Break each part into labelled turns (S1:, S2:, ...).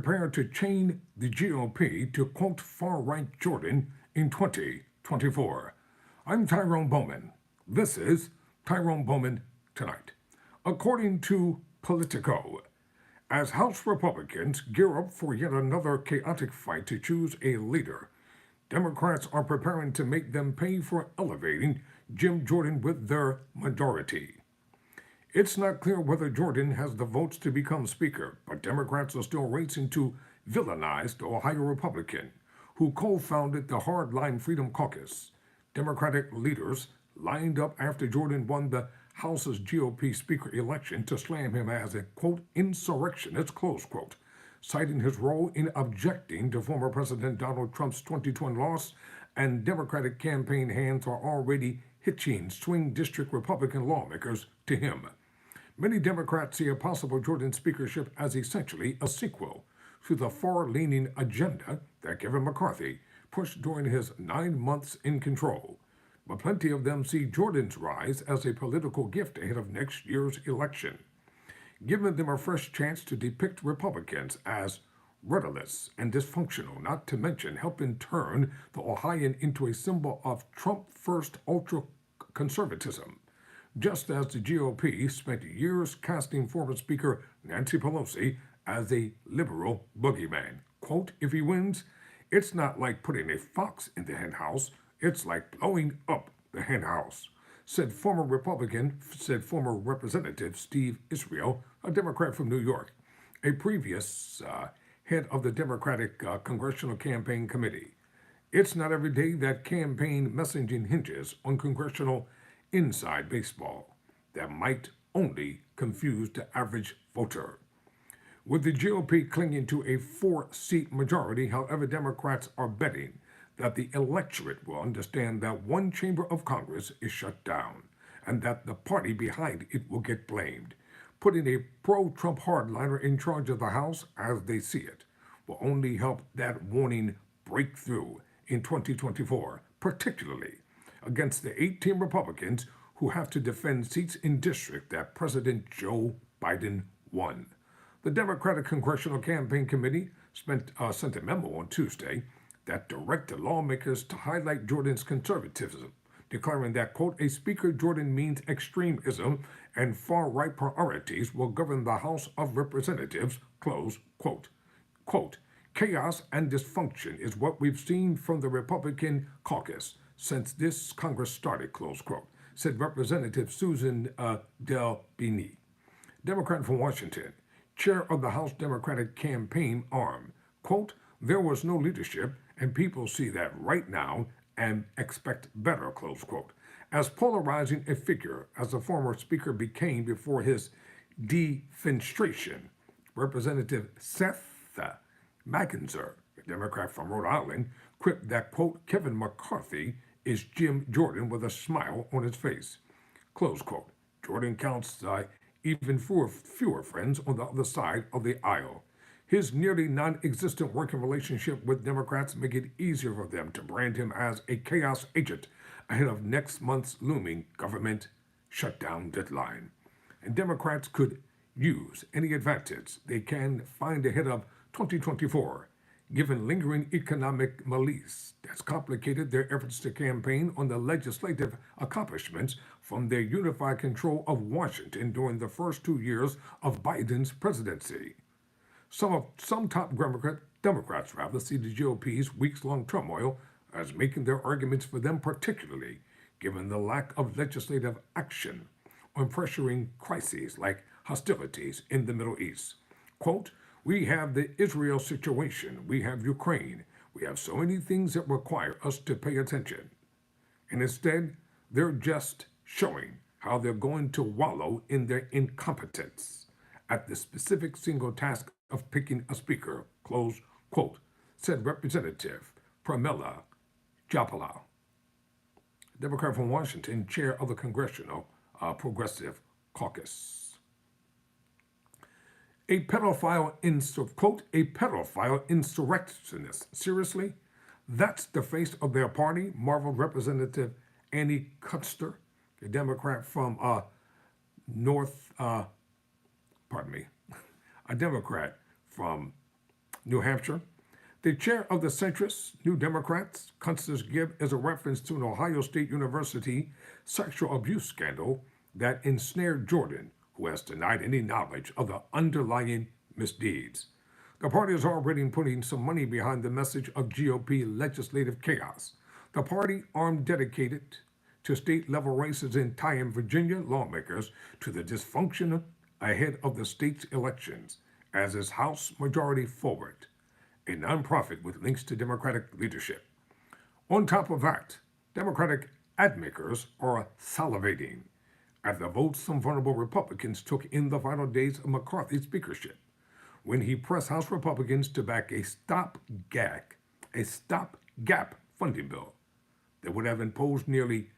S1: prepare to chain the GOP to quote far-right Jordan in 2024. I'm Tyrone Bowman. This is Tyrone Bowman Tonight. According to Politico, as House Republicans gear up for yet another chaotic fight to choose a leader, Democrats are preparing to make them pay for elevating Jim Jordan with their majority. It's not clear whether Jordan has the votes to become Speaker, but Democrats are still racing to villainize the Ohio Republican who co-founded the Hardline Freedom Caucus. Democratic leaders lined up after Jordan won the House's GOP Speaker election to slam him as a, quote, insurrectionist, close quote, citing his role in objecting to former President Donald Trump's 2020 loss, and Democratic campaign hands are already hitching swing district Republican lawmakers to him. Many Democrats see a possible Jordan speakership as essentially a sequel to the far-leaning agenda that Kevin McCarthy pushed during his 9 months in control. But plenty of them see Jordan's rise as a political gift ahead of next year's election, giving them a fresh chance to depict Republicans as rudderless and dysfunctional, not to mention helping turn the Ohioan into a symbol of Trump-first ultra-conservatism, just as the GOP spent years casting former Speaker Nancy Pelosi as a liberal boogeyman. Quote, if he wins, it's not like putting a fox in the henhouse, it's like blowing up the henhouse, said former Representative Steve Israel, a Democrat from New York, a previous head of the Democratic Congressional Campaign Committee. It's not every day that campaign messaging hinges on congressional inside baseball that might only confuse the average voter. With the GOP clinging to a 4-seat majority, however, Democrats are betting that the electorate will understand that one chamber of Congress is shut down and that the party behind it will get blamed. Putting a pro-Trump hardliner in charge of the House, as they see it, will only help that warning break through in 2024, particularly against the 18 Republicans who have to defend seats in district that President Joe Biden won. The Democratic Congressional Campaign Committee sent a memo on Tuesday that directed lawmakers to highlight Jordan's conservatism, declaring that, quote, a Speaker Jordan means extremism and far-right priorities will govern the House of Representatives, close quote. Quote, chaos and dysfunction is what we've seen from the Republican caucus since this Congress started, close quote, said Representative Susan DelBene, Democrat from Washington, chair of the House Democratic Campaign Arm. Quote, there was no leadership, and people see that right now and expect better, close quote. As polarizing a figure as the former speaker became before his defenestration, Representative Seth Mackenzer, a Democrat from Rhode Island, quipped that, quote, Kevin McCarthy is Jim Jordan with a smile on his face, close quote. Jordan counts even fewer friends on the other side of the aisle. His nearly non-existent working relationship with Democrats make it easier for them to brand him as a chaos agent ahead of next month's looming government shutdown deadline. And Democrats could use any advantage they can find ahead of 2024, given lingering economic malaise that's complicated their efforts to campaign on the legislative accomplishments from their unified control of Washington during the first 2 years of Biden's presidency. Some top Democrats see the GOP's weeks-long turmoil as making their arguments for them, particularly given the lack of legislative action on pressuring crises like hostilities in the Middle East. Quote, we have the Israel situation, we have Ukraine, we have so many things that require us to pay attention. And instead, they're just showing how they're going to wallow in their incompetence at the specific single task of picking a speaker, close quote, said Representative Pramila Jayapal, Democrat from Washington, chair of the Congressional Progressive Caucus. A pedophile insurrectionist. Seriously? That's the face of their party, marveled Representative Annie Kutster, a Democrat from a Democrat from New Hampshire. The chair of the centrist New Democrats, Constance Gibb, is a reference to an Ohio State University sexual abuse scandal that ensnared Jordan, who has denied any knowledge of the underlying misdeeds. The party is already putting some money behind the message of GOP legislative chaos. The party, armed dedicated to state level races in tying Virginia lawmakers to the dysfunction ahead of the state's elections, as is House Majority Forward, a nonprofit with links to Democratic leadership. On top of that, Democratic admakers are salivating at the votes some vulnerable Republicans took in the final days of McCarthy's speakership, when he pressed House Republicans to back a stopgap funding bill that would have imposed nearly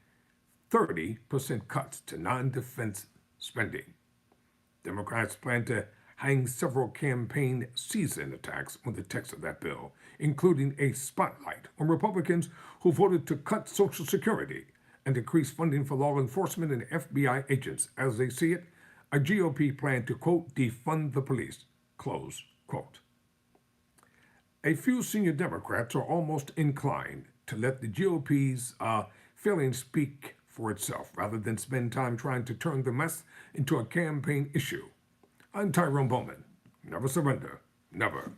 S1: 30% cuts to non-defense spending. Democrats plan to hang several campaign season attacks on the text of that bill, including a spotlight on Republicans who voted to cut Social Security and decrease funding for law enforcement and FBI agents. As they see it, a GOP plan to, quote, defund the police, close quote. A few senior Democrats are almost inclined to let the GOP's failing speak for itself rather than spend time trying to turn the mess into a campaign issue. I'm Tyrone Bowman. Never surrender. Never